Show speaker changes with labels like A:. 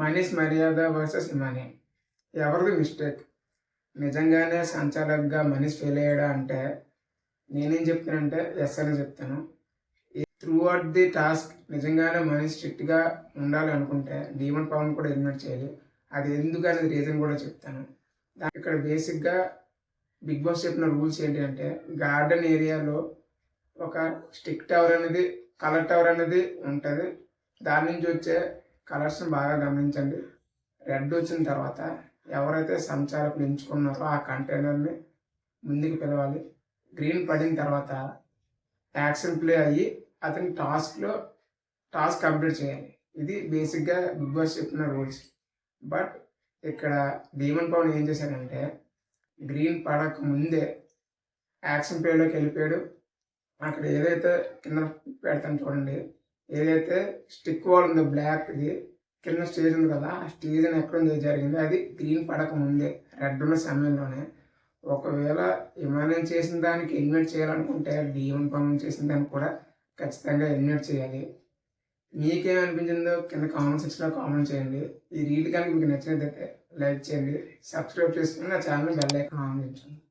A: మనీష్ మర్యాద versus Imani. ఎవరిది mistake? నిజంగానే సంచాలకుగా మనీష్ ఫెయిల్ అయ్యాడా అంటే నేనేం చెప్తానంటే ఎస్ అని చెప్తాను. త్రూ అవుట్ ది టాస్క్ నిజంగానే మనీష్ స్ట్రిక్ట్గా ఉండాలి అనుకుంటే డీమన్ పవన్ కూడా ఎలిమినేట్ చేయాలి. అది ఎందుకు అనేది రీజన్ కూడా చెప్తాను. ఇక్కడ బేసిక్గా బిగ్ బాస్ చెప్పిన రూల్స్ ఏంటి అంటే గార్డెన్ ఏరియాలో ఒక స్టిక్ టవర్ అనేది కలర్ టవర్ అనేది ఉంటుంది. దాని నుంచి వచ్చే కలర్స్ని బాగా గమనించండి. రెడ్ వచ్చిన తర్వాత ఎవరైతే సంచాలకులు ఎంచుకున్నారో ఆ కంటైనర్ని ముందుకు పిలవాలి. గ్రీన్ పడిన తర్వాత యాక్షన్ ప్లే అయ్యి అతని టాస్క్ కంప్లీట్ చేయాలి. ఇది బేసిక్గా బిగ్ బాస్ చెప్పిన రూల్స్. బట్ ఇక్కడ డీమన్ పవన్ ఏం చేశాడంటే గ్రీన్ పడక ముందే యాక్షన్ ప్లేలోకి వెళ్ళిపోయాడు. అక్కడ ఏదైతే కింద పెడతాను చూడండి, ఏదైతే స్టిక్ వాల్ ఉందో బ్లాక్ది కింద స్టేజ్ ఉంది కదా, ఆ స్టేజ్ ఎక్కడ జరిగింది అది గ్రీన్ పడక ముందే రెడ్ ఉన్న సమయంలోనే. ఒకవేళ ఇమానియన్ చేసిన దానికి ఎలిమినేట్ చేయాలనుకుంటే డీమన్ పవన్ చేసిన దానికి కూడా ఖచ్చితంగా ఎలిమినేట్ చేయాలి. మీకేమనిపించిందో కింద కామెంట్ సెక్షన్లో కామెంట్ చేయండి. ఈ రీల్ కనుక మీకు నచ్చినట్లయితే లైక్ చేయండి, సబ్స్క్రైబ్ చేసుకుని నా ఛానల్ బెల్ ఐకాన్ ఆన్ చేయండి.